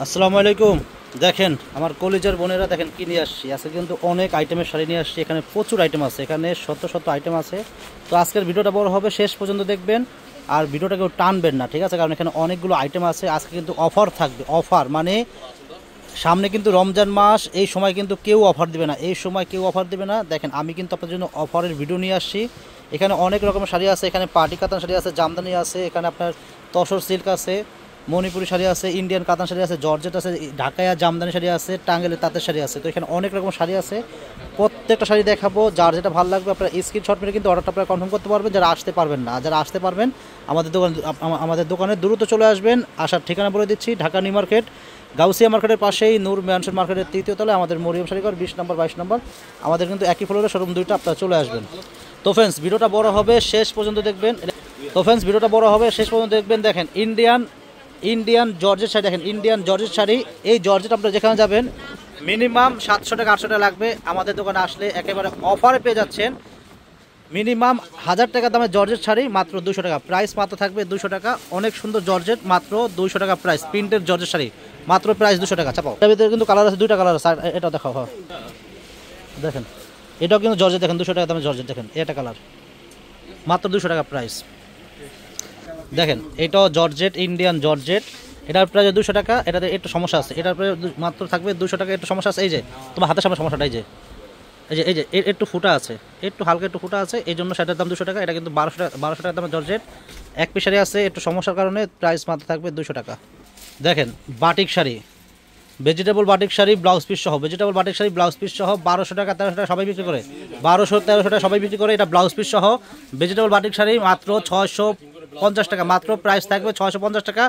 আসসালামু আলাইকুম। দেখেন আমার কলিজার বোনেরা, দেখেন কি নিয়ে আসছি। আজকে কিন্তু অনেক আইটেমের শাড়ি নিয়ে আসছি। এখানে প্রচুর আইটেম আছে, এখানে শত শত আইটেম আছে। তো আজকের ভিডিওটা বড় হবে, শেষ পর্যন্ত দেখবেন আর ভিডিওটা কেউ টানবেন না, ঠিক আছে? কারণ এখানে অনেকগুলো আইটেম আছে। আজকে কিন্তু অফার থাকবে, অফার মানে সামনে কিন্তু রমজান মাস, এই সময় কিন্তু কেউ অফার দিবে না, এই সময় কেউ অফার দিবে না। দেখেন আমি কিন্তু আপনার জন্য অফারের ভিডিও নিয়ে আসছি। এখানে অনেক রকমের শাড়ি আছে, এখানে পার্টি কাতান শাড়ি আছে, জামদানি আছে, এখানে আপনার তসর সিল্ক আছে, মণিপুরি শাড়ি আছে, ইন্ডিয়ান কাতান শাড়ি আছে, জর্জেট আছে, ঢাকায়া জামদানি শাড়ি আছে, টাঙ্গেলের তাঁতের শাড়ি আছে। তো এখানে অনেক রকম শাড়ি আছে, প্রত্যেকটা শাড়ি দেখাবো। যার যেটা ভালো লাগবে আপনার স্ক্রিনশট মেরে কিন্তু অর্ডারটা আপনারা কনফার্ম করতে পারবেন। যারা আসতে পারবেন না, যারা আসতে পারবেন আমাদের দোকানে দ্রুত চলে আসবেন। আসার ঠিকানা বলে দিচ্ছি, ঢাকা নিউ মার্কেট, গাউসিয়া মার্কেটের পাশেই নূর ম্যানশন মার্কেটের তৃতীয় তলায় আমাদের মরিয়ম শাড়িঘর 20 নম্বর 22 নম্বর। আমাদের কিন্তু একই ফ্লোরে শোরুম দুইটা, আপনারা চলে আসবেন। তো ফ্রেন্ডস ভিডিওটা বড় হবে, শেষ পর্যন্ত দেখবেন। দেখেন ইন্ডিয়ান জর্জেট শাড়ি, দেখেন ইন্ডিয়ান জর্জেট শাড়ি। এই জর্জেট আপনারা যেখানে যাবেন মিনিমাম 700 টাকা 800 টাকা লাগবে। আমাদের দোকানে আসলে একেবারে অফারে পেয়ে যাচ্ছেন। মিনিমাম 1000 টাকা দামের জর্জেট শাড়ি মাত্র 200 টাকা, প্রাইস মাত্র থাকবে 200 টাকা। অনেক সুন্দর জর্জেট, মাত্র 200 টাকা প্রাইস। প্রিন্টের জর্জেট শাড়ি মাত্র প্রাইস 200 টাকা। চাপাও, এর ভিতরে কিন্তু কালার আছে, দুইটা কালার আছে। এটাও দেখাও, হ্যাঁ দেখেন এটাও কিন্তু জর্জেট, দেখেন 200 টাকা দামের জর্জেট, দেখেন এটা কালার, মাত্র 200 টাকা প্রাইস। দেখেন এটাও জর্জেট, ইন্ডিয়ান জর্জেট, এটার প্রাইস 200 টাকা। এটাতে একটু সমস্যা আছে, এটার প্রাইস মাত্র থাকবে 200 টাকা। একটু সমস্যা আছে, এই যে তোমার হাতের সামনে সমস্যাটা, এই যে একটু ফুটা আছে, একটু হালকা একটু ফুটা আছে, এই জন্য সেটার দাম 200 টাকা। এটা কিন্তু 1200 টাকা দামের জর্জেট, এক পিসারি আছে, একটু সমস্যার কারণে প্রাইস মাত্র থাকবে 200 টাকা। দেখেন batik sari, vegetable batik sari blouse piece সহ, 1200 টাকা 1300 টাকা সবাই বিক্রি করে, 1200 1300 টাকা সবাই বিক্রি করে। এটা ব্লাউজ পিস সহ ভেজিটেবল বাটিক শাড়ি মাত্র 650 টাকা, মাত্র প্রাইস থাকবে 650 টাকা,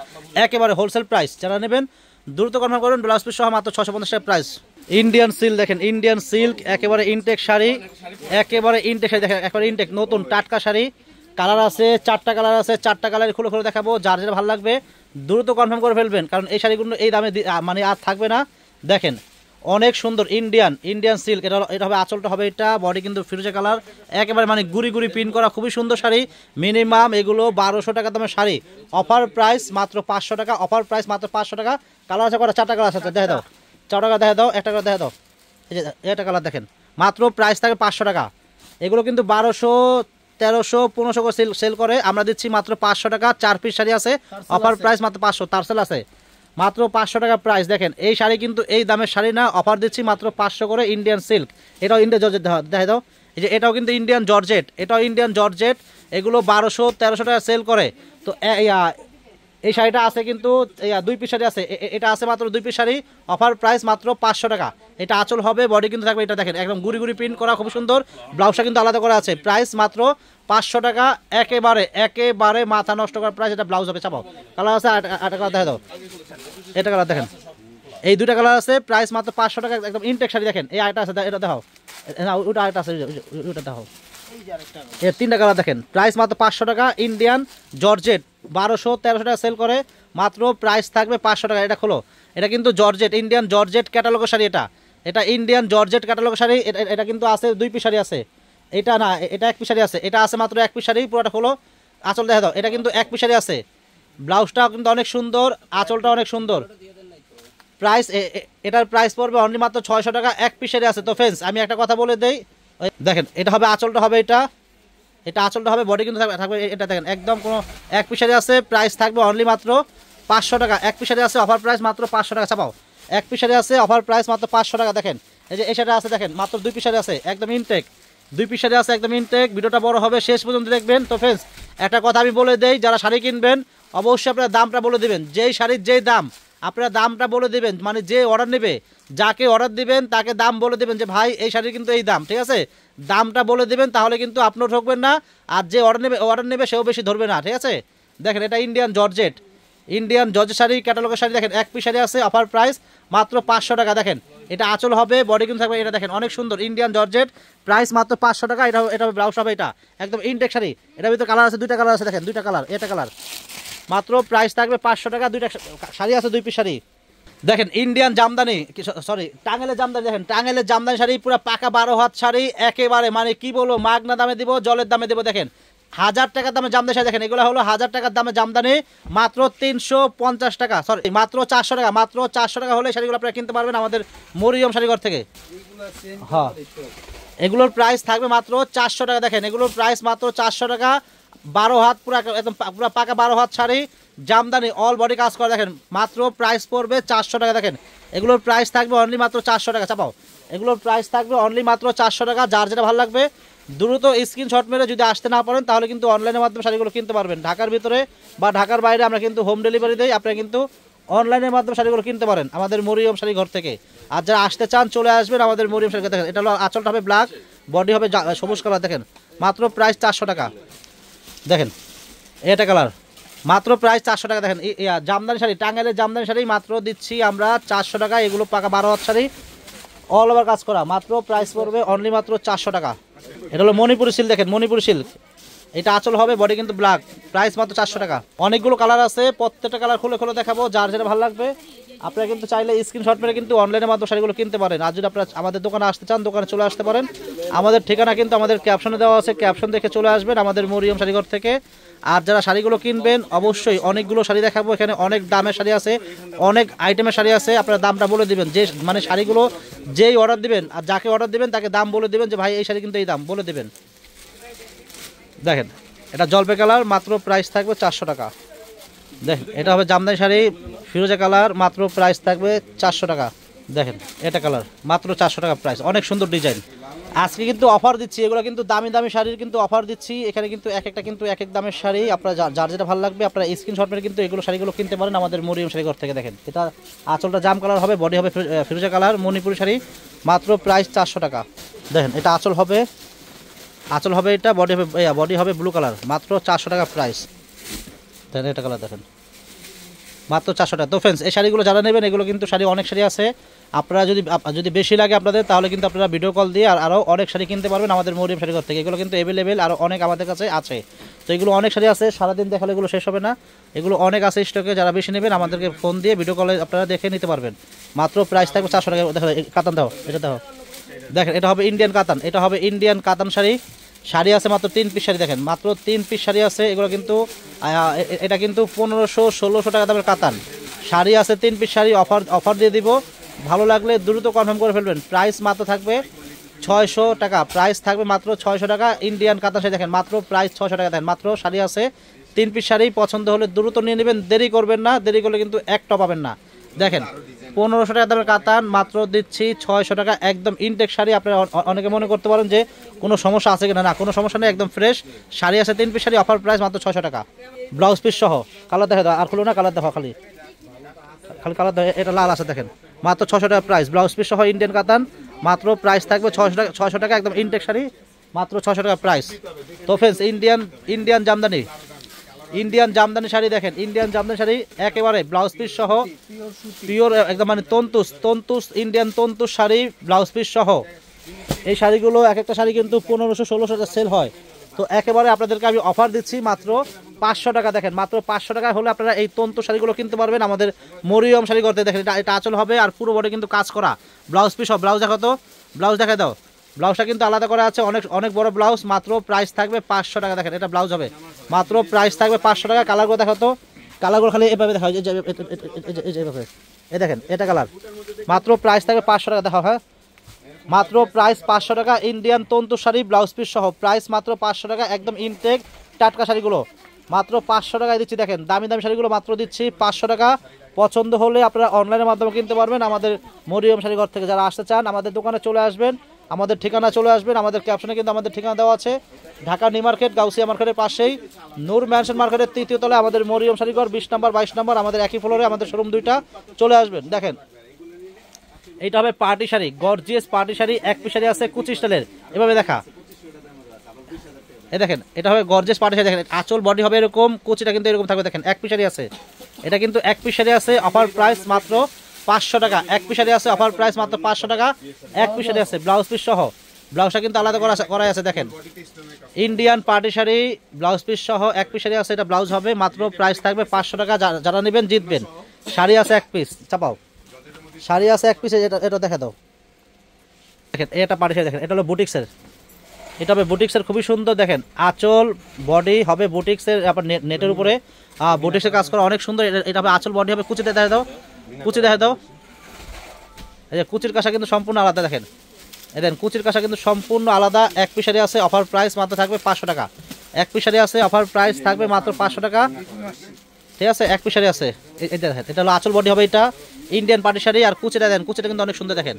একেবারে হোলসেল প্রাইস। যারা নেবেন দ্রুত কনফার্ম করুন, ব্লাউজ পিস সহ মাত্র 650 টাকা প্রাইস। ইন্ডিয়ান সিল্ক, দেখেন ইন্ডিয়ান সিল্ক, একেবারে ইনটেক শাড়ি, দেখেন একেবারে ইনটেক নতুন টাটকা শাড়ি। কালার আছে 4টা কালার আছে, 4টা কালার খুলে খুলে দেখাবো। যার যেটা ভালো লাগবে দ্রুত কনফার্ম করে ফেলবেন, কারণ এই শাড়িগুলো এই দামে মানে আর থাকবে না। দেখেন অনেক সুন্দর ইন্ডিয়ান সিল্ক, এটা হবে আঁচলটা হবে, এটা বডি কিন্তু ফিরোজা কালার, একেবারে মানে গুড়ি গুড়ি প্রিন্ট করা, খুবই সুন্দর শাড়ি। মিনিমাম এগুলো 1200 টাকা দামের শাড়ি, অফার প্রাইস মাত্র 500 টাকা, অফার প্রাইস মাত্র 500 টাকা। কালার আছে কটা? 4টা কালার আছে, দেখে দাও, 4 টাকা দেখে দাও, 1 টাকা দেখে দাও। এই যে এটা কালার দেখেন, মাত্র প্রাইস থাকে 500 টাকা। এগুলো কিন্তু 1200 1300 1500 করে সেল করে, আমরা দিচ্ছি মাত্র 500 টাকা। 4 পিস শাড়ি আছে, অফার প্রাইস মাত্র 500, টার্সেল আছে, মাত্র 500 টাকা প্রাইস। দেখেন এই শাড়ি কিন্তু এই দামের শাড়ি না, অফার দিচ্ছি মাত্র 500 করে। ইন্ডিয়ান সিল্ক, এটাও ইন্ডিয়ান জর্জেট দেখে দাও। এই যে এটাও কিন্তু ইন্ডিয়ান জর্জেট, এগুলো 1200 1300 টাকা সেল করে। তো এই শাড়িটা আছে কিন্তু 2 পিস শাড়ি আছে, এটা আছে মাত্র 2 পিস শাড়ি, অফার প্রাইস মাত্র 500 টাকা। এটা আঁচল হবে, বডি কিন্তু থাকবে, এটা দেখেন একদম গুড়ি গুড়ি প্রিন্ট করা, খুব সুন্দর। ব্লাউজটা কিন্তু আলাদা করা আছে, প্রাইস মাত্র 500 টাকা। একেবারে মাথা নষ্ট করার প্রাইস। এটা ব্লাউজ হবে, চাপাও। কালার আছে 8টা কালার দেখে দাও, এটা কালার দেখেন, এই 2টা কালার আছে, প্রাইস মাত্র 500 টাকা। একদম ইনটেক শাড়ি, দেখেন এই আরেকটা আছে, এটা দেখাও, না ওটা আরেকটা আছে, ওটা দেখাও। এর 3টা কালার দেখেন, প্রাইস মাত্র 500 টাকা। ইন্ডিয়ান জর্জেট 1200 1300 টাকা সেল করে, মাত্র প্রাইস থাকবে 500 টাকা। এটা খোলো, এটা কিন্তু জর্জেট, ইন্ডিয়ান জর্জেট ক্যাটালগের শাড়ি, এটা ইন্ডিয়ান জর্জেট ক্যাটালগের শাড়ি। এটা কিন্তু আছে 2 পিস শাড়ি আছে, এটা না, এটা 1 পিস শাড়ি আছে, এটা আছে মাত্র 1 পিস শাড়ি। পুরোটা খোলো, আঁচল দেখা দাও, এটা কিন্তু 1 পিস শাড়ি আছে। ব্লাউজটাও কিন্তু অনেক সুন্দর, আঁচলটা অনেক সুন্দর। প্রাইস এটার প্রাইস পড়বে অনলি মাত্র 600 টাকা, 1 পিস শাড়ি আছে। তো ফ্রেন্ডস আমি একটা কথা বলে দেই, দেখেন এটা হবে আঁচলটা হবে, এটা আঁচলটা হবে, বডি কিন্তু থাকবে এটা দেখেন একদম কোনো 1 পিস শাড়ি আছে, প্রাইস থাকবে অনলি মাত্র 500 টাকা। 1 পিস শাড়ি আছে, অফার প্রাইস মাত্র 500 টাকা। চাপাও, 1 পিস শাড়ি আছে, অফার প্রাইস মাত্র 500 টাকা। দেখেন এই যে এই শাড়ি আছে, দেখেন মাত্র 2 পিস শাড়ি আছে, একদম ইনটেক, 2 পিস শাড়ি আছে, একদম ইনটেক। ভিডিওটা বড় হবে, শেষ পর্যন্ত দেখবেন। তো ফ্রেন্ডস একটা কথা আমি বলে দেই, যারা শাড়ি কিনবেন অবশ্যই আপনারা দামটা বলে দিবেন, যেই শাড়ির যেই দাম আপনারা দামটা বলে দিবেন, মানে যে অর্ডার নেবে, যাকে অর্ডার দিবেন তাকে দাম বলে দিবেন যে ভাই এই শাড়ির কিন্তু এই দাম, ঠিক আছে? দামটা বলে দিবেন, তাহলে কিন্তু আপনিও ঠকবেন না, আর যে অর্ডার নেবে সেও বেশি ধরবে না, ঠিক আছে? দেখেন এটা ইন্ডিয়ান জর্জেট শাড়ি, ক্যাটালগের শাড়ি, দেখেন 1 পিস শাড়ি আছে, অফার প্রাইস মাত্র 500 টাকা। দেখেন এটা আঁচল হবে, বডি কিন্তু থাকবে, এটা দেখেন অনেক সুন্দর ইন্ডিয়ান জর্জেট, প্রাইস মাত্র 500 টাকা। এটা ব্লাউজ হবে, এটা একদম ইনটেক শাড়ি, এটার ভিতরে কালার আছে, 2টা কালার আছে, দেখেন 2টা কালার, এটা কালার, মাত্র প্রাইস থাকবে 500 টাকা। 2টা শাড়ি আছে, 2 পিস শাড়ি। দেখেন ইন্ডিয়ান জামদানি, টাঙ্গেলের জামদানি, দেখেন টাঙ্গেলের জামদানি শাড়ি, পুরো পাকা 12 হাত শাড়ি, একেবারে মানে কি বলবো, মাগনা দামে দিব, জলের দামে দিব। দেখেন 1000 টাকার দামে জামদানি শাড়ি দেখেন, এগুলো হলো 1000 টাকার দামে জামদানি, মাত্র 350 টাকা, সরি মাত্র 400 টাকা, মাত্র 400 টাকা হলে শাড়িগুলো আপনারা কিনতে পারবেন আমাদের মরিয়ম শাড়িঘর থেকে। হ্যাঁ, এগুলোর প্রাইস থাকবে মাত্র 400 টাকা। দেখেন এগুলোর প্রাইস মাত্র 400 টাকা। 12 হাত পুরো একদম পুরো পাকা 12 হাত শাড়ি, জামদানি অল বডি কাজ করা, দেখেন মাত্র প্রাইস পড়বে 400 টাকা। দেখেন এগুলোর প্রাইস থাকবে অনলি মাত্র 400 টাকা। চাপাও, এগুলোর প্রাইস থাকবে অনলি মাত্র 400 টাকা। যার যেটা ভালো লাগবে দ্রুত স্ক্রিনশট মেরে যদি আসতে না পারেন তাহলে কিন্তু অনলাইনের মাধ্যমে শাড়িগুলো কিনতে পারবেন। ঢাকার ভিতরে বা ঢাকার বাইরে আমরা কিন্তু হোম ডেলিভারি দেই, আপনারা কিন্তু অনলাইনের মাধ্যমে শাড়িগুলো কিনতে পারেন আমাদের মরিয়ম শাড়ি ঘর থেকে। আর যারা আসতে চান চলে আসবেন আমাদের মরিয়ম শাড়ি। দেখেন এটা হলো আঁচলটা হবে ব্ল্যাক, বডি হবে সবুজ কালার। দেখেন মাত্র প্রাইস 400 টাকা। দেখেন এটা কালার, মাত্র প্রাইস 400 টাকা। দেখেন জামদানি শাড়ি, টাঙ্গাইলের জামদানি শাড়ি মাত্র দিচ্ছি আমরা 400 টাকা। এগুলো পাকা 12 হাত শাড়ি, অল ওভার কাজ করা, মাত্র প্রাইস পড়বে অনলি মাত্র 400 টাকা। এটা হলো মণিপুরি সিল্ক। দেখেন মণিপুরি সিল্ক, এটা আঁচল হবে, বডি কিন্তু ব্ল্যাক, প্রাইস মাত্র 400 টাকা। অনেকগুলো কালার আছে, প্রত্যেকটা কালার খুলে খুলে দেখাবো, যার যেটা ভালো লাগবে আপনারা কিন্তু চাইলে স্ক্রিনশট মেরে কিন্তু অনলাইনের মাধ্যমে শাড়িগুলো কিনতে পারেন। আর যদি আপনারা আমাদের দোকানে আসতে চান দোকানে চলে আসতে পারেন। আমাদের ঠিকানা কিন্তু আমাদের ক্যাপশনে দেওয়া আছে, ক্যাপশন দেখে চলে আসবেন আমাদের মরিয়ম শাড়িঘর থেকে। আর যারা শাড়িগুলো কিনবেন অবশ্যই অনেকগুলো শাড়ি দেখাবো, এখানে অনেক দামের শাড়ি আছে, অনেক আইটেমের শাড়ি আছে। আপনারা দামটা বলে দিবেন, যে মানে শাড়িগুলো যেই অর্ডার দিবেন আর যাকে অর্ডার দিবেন তাকে দাম বলে দিবেন যে ভাই এই শাড়ি কিন্তু এই দাম বলে দিবেন। দেখেন এটা জলপে কালার, মাত্র প্রাইস থাকবে 400 টাকা। দেখেন এটা হবে জামদানি শাড়ি ফিরোজা কালার, মাত্র প্রাইস থাকবে 400 টাকা। দেখেন এটা কালার, মাত্র 400 টাকা প্রাইস, অনেক সুন্দর ডিজাইন। আজকে কিন্তু অফার দিচ্ছি, এগুলো কিন্তু দামি দামি শাড়ির কিন্তু অফার দিচ্ছি। এখানে কিন্তু এক একটা কিন্তু এক এক দামের শাড়ি, আপনারা যার যেটা ভালো লাগবে আপনারা স্ক্রিনশট মেরে কিন্তু এগুলো শাড়িগুলো কিনতে পারেন আমাদের মরিয়ম শাড়িঘর থেকে। দেখেন এটা আঁচলটা জাম কালার হবে, বডি হবে ফিরোজা কালার, মণিপুরি শাড়ি, মাত্র প্রাইস 400 টাকা। দেখেন এটা আঁচল হবে, আঁচল হবে এটা, বডি হবে ব্লু কালার, মাত্র 400 টাকা প্রাইস। দেখেন এটা কালার, দেখেন মাত্র 400 টাকা। তো ফ্রেন্ডস এই শাড়িগুলো যারা নেবেন, এগুলো কিন্তু শাড়ি অনেক শাড়ি আছে, আপনারা যদি বেশি লাগে আপনাদের তাহলে কিন্তু আপনারা ভিডিও কল দিয়ে আরও অনেক শাড়ি কিনতে পারবেন আমাদের মরিয়ম শাড়িঘর থেকে। এগুলো কিন্তু অ্যাভেলেবেল আরও অনেক আমাদের কাছে আছে। তো এগুলো অনেক শাড়ি আছে, সারাদিন দেখালে এগুলো শেষ হবে না, এগুলো অনেক আছে স্টকে। যারা বেশি নেবেন আমাদেরকে ফোন দিয়ে ভিডিও কলে আপনারা দেখে নিতে পারবেন। মাত্র প্রাইস থাকবে 400 টাকা। দেখো কাতান দাও, এটা দাও, দেখেন এটা হবে ইন্ডিয়ান কাতান, এটা হবে ইন্ডিয়ান কাতান শাড়ি। শাড়ি আছে মাত্র 3 পিস শাড়ি, দেখেন মাত্র 3 পিস শাড়ি আছে। এগুলো কিন্তু এটা কিন্তু 1500-1600 টাকা দামের কাতান শাড়ি আছে। 3 পিস শাড়ি অফার দিয়ে দিব, ভালো লাগলে দ্রুত কনফার্ম করে ফেলবেন। প্রাইস মাত্র থাকবে 600 টাকা, প্রাইস থাকবে মাত্র 600 টাকা। ইন্ডিয়ান কাতান শাড়ি দেখেন মাত্র প্রাইস 600 টাকা। দেখেন মাত্র শাড়ি আছে 3 পিস শাড়ি, পছন্দ হলে দ্রুত নিয়ে নেবেন, দেরি করবেন না, দেরি করলে কিন্তু একটা পাবেন না। দেখেন 1500 টাকা দামের কাতান মাত্র দিচ্ছি 600 টাকা, একদম ইনটেক শাড়ি। আপনারা অনেকে মনে করতে পারেন যে কোনো সমস্যা আছে কিনা, না কোনো সমস্যা নেই, একদম ফ্রেশ শাড়ি আছে। 3 পিস শাড়ি, অফার প্রাইস মাত্র 600 টাকা, ব্লাউজ পিস সহ। কালার দেখা দাও, আর খুলো না, কালার দেখো, খালি কালার দেখো, এটা লাল আছে। দেখেন মাত্র 600 টাকা প্রাইস, ব্লাউজ পিস সহ ইন্ডিয়ান কাতান, মাত্র প্রাইস থাকবে 600 টাকা, একদম ইনটেক শাড়ি, মাত্র 600 টাকা প্রাইস। তো ফ্রেন্ডস ইন্ডিয়ান জামদানি শাড়ি দেখেন, ইন্ডিয়ান জামদানি শাড়ি একেবারে ব্লাউজ পিস সহ, পিওর একদম মানে তন্তুস ইন্ডিয়ান তন্তুস শাড়ি, ব্লাউজ পিস সহ। এই শাড়িগুলো এক একটা শাড়ি কিন্তু 1500-1600 টাকা সেল হয়। তো একেবারে আপনাদেরকে আমি অফার দিচ্ছি মাত্র 500 টাকা। দেখেন মাত্র 500 টাকা হলে আপনারা এই তন্তু শাড়িগুলো কিনতে পারবেন আমাদের মরিয়ম শাড়ি করতে। দেখেন এটা আঁচল হবে আর পুরো বডি কিন্তু কাজ করা, ব্লাউজ পিস সব। ব্লাউজ দেখো তো, ব্লাউজ দেখা দাও, ব্লাউজটা কিন্তু আলাদা করা আছে, অনেক বড় ব্লাউজ, মাত্র প্রাইস থাকবে 500 টাকা। দেখেন এটা ব্লাউজ হবে, মাত্র প্রাইস থাকবে 500 টাকা। কালারগুলো দেখো তো, কালারগুলো খালি এভাবে দেখা, এইভাবে, এই দেখেন এটা কালার, মাত্র প্রাইস থাকবে 500 টাকা। দেখো, হ্যাঁ মাত্র প্রাইস 500 টাকা, ইন্ডিয়ান তন্তু শাড়ি ব্লাউজ পিস সহ, প্রাইস মাত্র 500 টাকা, একদম ইনটেক টাটকা শাড়িগুলো মাত্র 500 টাকায় দিচ্ছি। দেখেন দামি শাড়িগুলো মাত্র দিচ্ছি 500 টাকা। পছন্দ হলে আপনারা অনলাইনের মাধ্যমে কিনতে পারবেন আমাদের মরিয়ম শাড়িঘর থেকে। যারা আসতে চান আমাদের দোকানে চলে আসবেন, আমাদের ঠিকানা চলে আসবেন, আমাদের ক্যাপশনে কিন্তু আমাদের ঠিকানা দেওয়া আছে, ঢাকা নিউ মার্কেট গাউসিয়া মার্কেটের পাশেই নূর ম্যানশন মার্কেটের 3য় তলায় আমাদের মরিয়ম শাড়িঘর, 20 নম্বর 22 নম্বর, আমাদের একই ফ্লোরে আমাদের শোরুম দুইটা, চলে আসবেন। দেখেন এইটা হবে party sari, gorgeous party sari, এক পিস শাড়ি আছে কুচি স্টাইলের, এভাবে দেখা, এই দেখেন এটা হবে গর্জিয়াস পার্টি শাড়ি। দেখেন আঁচল বডি হবে এরকম, কুচিটা কিন্তু এরকম থাকবে। দেখেন এক পিস শাড়ি আছে, এটা কিন্তু এক পিস শাড়ি আছে, অফার প্রাইস মাত্র 500 টাকা। এক পিস শাড়ি আছে, অফার প্রাইস মাত্র 500 টাকা, এক পিস শাড়ি আছে ব্লাউজ পিস সহ, ব্লাউজটা কিন্তু আলাদা করা আছে। দেখেন Indian party sari blouse piece সহ এক পিস শাড়ি আছে, এটা ব্লাউজ হবে, মাত্র প্রাইস থাকবে 500 টাকা। যারা নেবেন জিতবেন। শাড়ি আছে এক পিস, চাপাও, শাড়ি আছে এক পিস, এটা দেখা দাও। দেখেন এটা পার্টি শাড়ি, দেখেন এটা হলো বুটিক্সের, এটা হবে বুটিক্সের, খুবই সুন্দর। দেখেন আঁচল বডি হবে বুটিক্সের, আপনার নেটের উপরে বুটিক্সের কাজ করা অনেক সুন্দর। এটা হবে আঁচল বডি হবে, কুচিতে দেখা দাও, কুচি দেখা দাও। এই যে কুচির কাঁসা কিন্তু সম্পূর্ণ আলাদা, দেখেন এই দেখেন কুচির কাঁসা কিন্তু সম্পূর্ণ আলাদা। এক পিস শাড়ি আছে, অফার প্রাইস মাত্র থাকবে 500 টাকা। এক পিস শাড়ি আছে, অফার প্রাইস থাকবে মাত্র 500 টাকা, ঠিক আছে। এক পিস শাড়ি আছে, এটা দেখেন, এটা হলো আঁচল বডি হবে, এটা ইন্ডিয়ান পার্টি শাড়ি। আর কুচিটা দেন, কুচিটা কিন্তু অনেক সুন্দর, দেখেন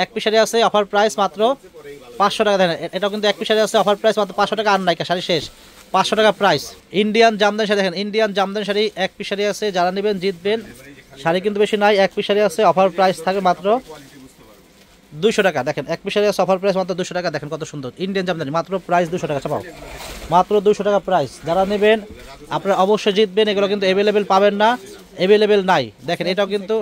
এক পিস শাড়ি আছে, অফার প্রাইস মাত্র 500 টাকা। দেখেন এটাও কিন্তু এক পিস শাড়ি আছে, অফার প্রাইস মাত্র 500 টাকা। আর নাইকা শাড়ি শেষ, 500 টাকা প্রাইস। ইন্ডিয়ান জামদানি শাড়ি দেখেন, ইন্ডিয়ান জামদানি শাড়ি এক পিস শাড়ি আছে, যারা নেবেন জিতবেন। শাড়ি কিন্তু বেশি নাই, এক পিস শাড়ি আছে, অফার প্রাইস থাকবে মাত্র 200 টাকা। দেখেন এক পিস শাড়ি আছে, অফার প্রাইস মাত্র 200 টাকা। দেখেন কত সুন্দর ইন্ডিয়ান জামদানি, মাত্র প্রাইস 200 টাকা। চাপাও মাত্র 200 টাকা প্রাইস। যারা নেবেন আপনারা অবশ্যই জিতবেন। এগুলো কিন্তু অ্যাভেলেবেল পাবেন না, অ্যাভেলেবেল নাই। দেখেন এটাও কিন্তু,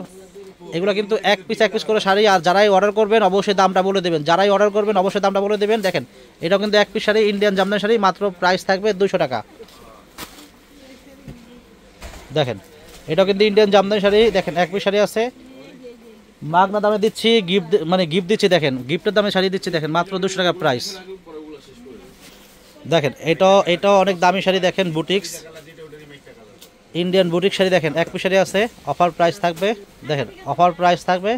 এগুলো কিন্তু এক পিস করে শাড়ি। আর যারাই অর্ডার করবেন অবশ্যই দামটা বলে দেবেন, যারাই অর্ডার করবেন অবশ্যই দামটা বলে দেবেন। দেখেন এটাও কিন্তু এক পিস শাড়ি, ইন্ডিয়ান জামদানি শাড়ি, মাত্র প্রাইস থাকবে 200 টাকা। দেখেন এটাও কিন্তু ইন্ডিয়ান জামদানি শাড়ি, দেখেন এক পিস শাড়ি আছে, মাগনা দামে দিচ্ছি, গিফট মানে গিফট দিচ্ছি। দেখেন গিফটের দামে শাড়ি দিচ্ছি, দেখেন মাত্র 200 টাকা প্রাইস। দেখেন এটাও অনেক দামি শাড়ি, দেখেন বুটিক্স, ইন্ডিয়ান বুটিক শাড়ি। দেখেন এক পিস শাড়ি আছে, অফার প্রাইস থাকবে, দেখেন অফার প্রাইস থাকবে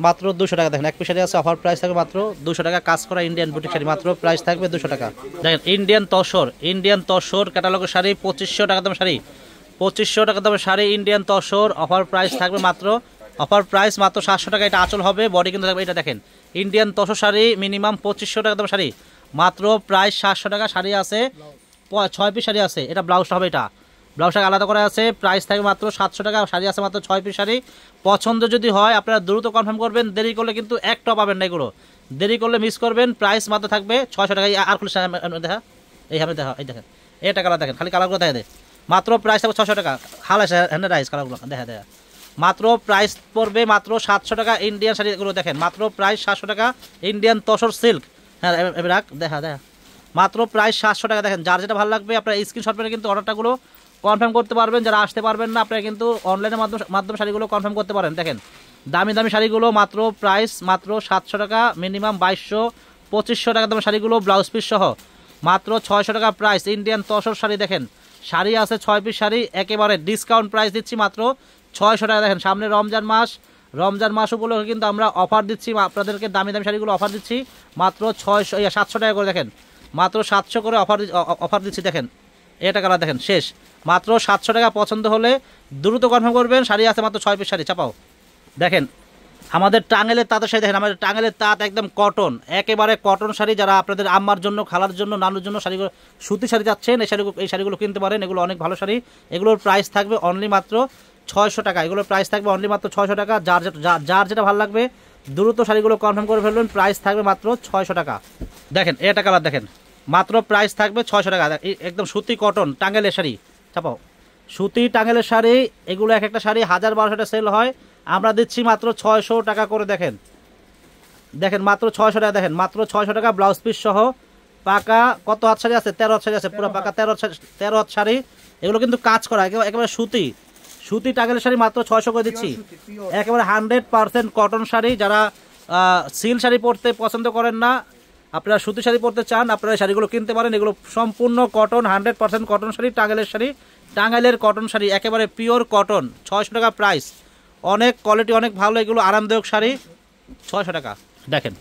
মাত্র 200 টাকা। দেখেন এক পিস শাড়ি আছে, অফার প্রাইস থাকবে মাত্র 200 টাকা। কাজ করা ইন্ডিয়ান বুটিক শাড়ি, মাত্র প্রাইস থাকবে 200 টাকা। দেখেন ইন্ডিয়ান তসর, ইন্ডিয়ান তসর ক্যাটালগের শাড়ি, 2500 টাকা দাম শাড়ি, 2500 টাকা দামের sari Indian tussar, offer price থাকবে মাত্র, অফার প্রাইস মাত্র 700 টাকা। এটা আঁচল হবে, বডি কিন্তু থাকবে। এটা দেখেন ইন্ডিয়ান তসর শাড়ি, মিনিমাম 2500 টাকা দামের শাড়ি, মাত্র প্রাইস 700 টাকা। শাড়ি আছে 6 পিস শাড়ি আছে, এটা ব্লাউজটা হবে, এটা ব্লাউজটা আলাদা করা আছে, প্রাইস থাকবে মাত্র 700 টাকা। শাড়ি আছে মাত্র 6 পিস শাড়ি। পছন্দ যদি হয় আপনারা দ্রুত কনফার্ম করবেন, দেরি করলে কিন্তু একটাও পাবেন না, এগুলো দেরি করলে মিস করবেন। প্রাইস মাত্র থাকবে 600 টাকা। আর খুলে দেখা, এই আমি দেখা, এই দেখেন এটা কালার, দেখেন খালি কালারগুলো দেখা দেয়, মাত্র প্রাইস থাকবে 600 টাকা। হালাস হ্যান্ড রাইস কালারগুলো দেখা দেখা, মাত্র প্রাইস পড়বে মাত্র 700 টাকা। ইন্ডিয়ান শাড়িগুলো দেখেন, মাত্র প্রাইস 700 টাকা। ইন্ডিয়ান তসর সিল্ক, হ্যাঁ রাখ দেখা দেখা, মাত্র প্রাইস 700 টাকা। দেখেন যার যেটা ভালো লাগবে আপনারা স্ক্রিনশট মেরে কিন্তু অর্ডারটাগুলো কনফার্ম করতে পারবেন। যারা আসতে পারবেন না আপনারা কিন্তু অনলাইনের মাধ্যমে শাড়িগুলো কনফার্ম করতে পারেন। দেখেন দামি দামি শাড়িগুলো, মাত্র প্রাইস মাত্র 700 টাকা, মিনিমাম 2200-2500 টাকা দামের শাড়িগুলো ব্লাউজ পিস সহ মাত্র 600 টাকা প্রাইস। ইন্ডিয়ান তসর শাড়ি, দেখেন শাড়ি আছে 6 পিস শাড়ি, একেবারে ডিসকাউন্ট প্রাইস দিচ্ছি মাত্র 600 টাকা। দেখেন সামনে রমজান মাস উপলক্ষে কিন্তু আমরা অফার দিচ্ছি আপনাদেরকে, দামি দামি শাড়িগুলো অফার দিচ্ছি মাত্র 700 টাকা করে। দেখেন মাত্র 700 করে অফার দিচ্ছি। দেখেন এটা কালার, দেখেন শেষ, মাত্র 700 টাকা। পছন্দ হলে দ্রুত কনফার্ম করবেন। শাড়ি আছে মাত্র 6 পিস শাড়ি। চাপাও দেখেন আমাদের টাঙ্গেলের তাঁতের শাড়ি, দেখেন আমাদের টাঙ্গেলের তাঁত একদম কটন, একেবারে কটন শাড়ি। যারা আপনাদের আম্মার জন্য, খালার জন্য, নানুর জন্য শাড়িগুলো, সুতি শাড়ি যাচ্ছেন, এই শাড়িগুলো কিনতে পারেন। এগুলো অনেক ভালো শাড়ি, এগুলোর প্রাইস থাকবে অনলি মাত্র 600 টাকা। এগুলোর প্রাইস থাকবে অনলি মাত্র 600 টাকা। যার যেটা ভালো লাগবে দ্রুত শাড়িগুলো কনফার্ম করে ফেলবেন। প্রাইস থাকবে মাত্র 600 টাকা। দেখেন এটা কালার, দেখেন মাত্র প্রাইস থাকবে 600 টাকা। একদম সুতি কটন টাঙ্গেলের শাড়ি। চাপাও সুতি টাঙ্গেলের শাড়ি, এগুলো এক একটা শাড়ি 1000-1200 টাকা সেল হয়, আমরা দিচ্ছি মাত্র 600 টাকা করে। দেখেন দেখেন মাত্র 600 টাকা। দেখেন মাত্র 600 টাকা, ব্লাউজ পিস সহ। পাকা কত হাত শাড়ি আছে? 13 হাত শাড়ি আছে, পুরো পাকা 13 হাত শাড়ি। এগুলো কিন্তু কাজ করা, একেবারে সুতি টাঙ্গেলের শাড়ি, মাত্র 600 করে দিচ্ছি। একেবারে 100% কটন শাড়ি। যারা সিল্ক শাড়ি পরতে পছন্দ করেন না, আপনারা সুতি শাড়ি পরতে চান, আপনারা শাড়িগুলো কিনতে পারেন। এগুলো সম্পূর্ণ কটন, 100% কটন শাড়ি, টাঙ্গাইলের শাড়ি, টাঙ্গাইলের কটন শাড়ি, একেবারে পিওর কটন। 600 টাকা প্রাইস, অনেক কোয়ালিটি, অনেক ভালো, এগুলো আরামদায়ক শাড়ি। 600 টাকা। দেখেন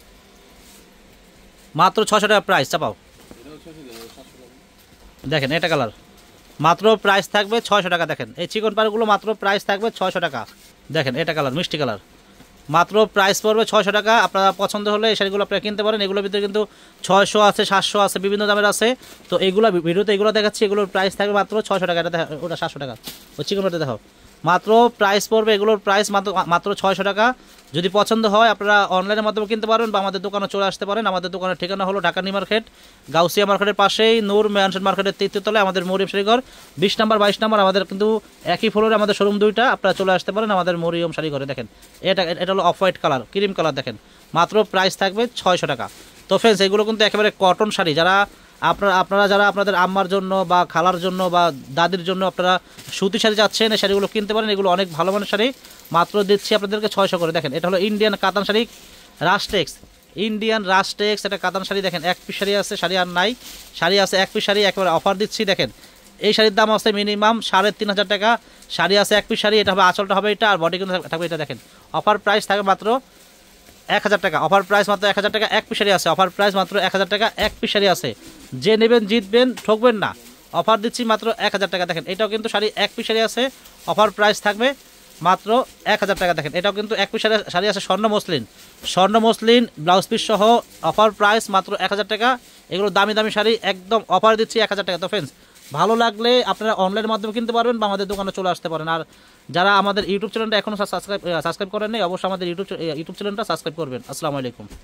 মাত্র 600 টাকা প্রাইস। চাপাও দেখেন এটা কালার, মাত্র প্রাইস থাকবে 600 টাকা। দেখেন এই চিকন পাড়গুলো মাত্র প্রাইস থাকবে 600 টাকা। দেখেন এটা কালার, মিষ্টি কালার, মাত্র প্রাইস পড়বে 600 টাকা। আপনারা পছন্দ হলে এই শাড়িগুলো আপনারা কিনতে পারেন। এগুলোর ভিতরে কিন্তু 600 আছে, 700 আছে, বিভিন্ন দামের আছে। তো এগুলো ভিডিওতে এগুলো দেখাচ্ছি, এগুলোর প্রাইস থাকবে মাত্র 600 টাকা। এটা ওটা 700 টাকা, ওই চিকনটা দেখো, মাত্র প্রাইস পড়বে এগুলোর প্রাইস মাত্র 600 টাকা। যদি পছন্দ হয় আপনারা অনলাইনের মাধ্যমে কিনতে পারেন বা আমাদের দোকানে চলে আসতে পারেন। আমাদের দোকানের ঠিকানা হলো ঢাকা নিউ মার্কেট, গাউসিয়া মার্কেটের পাশেই নূর ম্যানশন মার্কেটের 3য় তলায় আমাদের মরিয়ম শাড়িঘর, 20 নম্বর 22 নম্বর। আমাদের কিন্তু একই ফ্লোরে আমাদের শোরুম দুইটা, আপনারা চলে আসতে পারেন আমাদের মরিয়ম শাড়িঘরে। দেখেন এটা হলো off white colour, cream colour. দেখেন মাত্র প্রাইস থাকবে 600 টাকা। তো ফ্রেন্ডস এগুলো কিন্তু একেবারে কটন শাড়ি। যারা আপনারা যারা আপনাদের আম্মার জন্য বা খালার জন্য বা দাদির জন্য আপনারা সুতি শাড়ি চাচ্ছেন, এই শাড়িগুলো কিনতে পারেন। এগুলো অনেক ভালো মানের শাড়ি, মাত্র দিচ্ছি আপনাদেরকে 600 করে। দেখেন এটা হলো ইন্ডিয়ান কাতান শাড়ি, রাস্টেক্স। ইন্ডিয়ান রাস্টেক্স একটা কাতান শাড়ি দেখেন, এক পিস শাড়ি আছে, শাড়ি আর নাই, শাড়ি আছে এক পিস শাড়ি, একেবারে অফার দিচ্ছি দেখেন। এই শাড়ির দাম আছে মিনিমাম 3,500 টাকা। শাড়ি আছে এক পিস শাড়ি, এটা হবে আঁচলটা হবে এটা, আর বডি কিন্তু থাকবে এটা দেখেন। অফার প্রাইস থাকবে মাত্র 1000 টাকা, অফার প্রাইস মাত্র 1000 টাকা, এক পিস শাড়ি আছে, অফার প্রাইস মাত্র 1000 টাকা, এক পিস শাড়ি আছে। যে নেবেন জিতবেন, ঠকবেন না। অফার দিচ্ছি মাত্র 1000 টাকা দেখেন। এটাও কিন্তু শাড়ি এক পিস শাড়ি আছে, অফার প্রাইস থাকবে মাত্র 1000 টাকা দেখেন। এটাও কিন্তু এক পিস শাড়ি আছে, স্বর্ণ মসলিন ব্লাউজ পিস সহ, অফার প্রাইস মাত্র 1000 টাকা। এগুলো দামি দামি শাড়ি, একদম অফার দিচ্ছি 1000 টাকা। তো ফ্রেন্ডস, ভালো লাগলে আপনারা অনলাইনের মাধ্যমে কিনতে পারবেন বা আমাদের দোকানে চলে আসতে পারেন। আর যারা আমাদের ইউটিউব চ্যানেলটা এখনও সাবস্ক্রাইব করেন নাই, অবশ্যই আমাদের ইউটিউব চ্যানেলটা সাবস্ক্রাইব করবেন। আসসালামু আলাইকুম।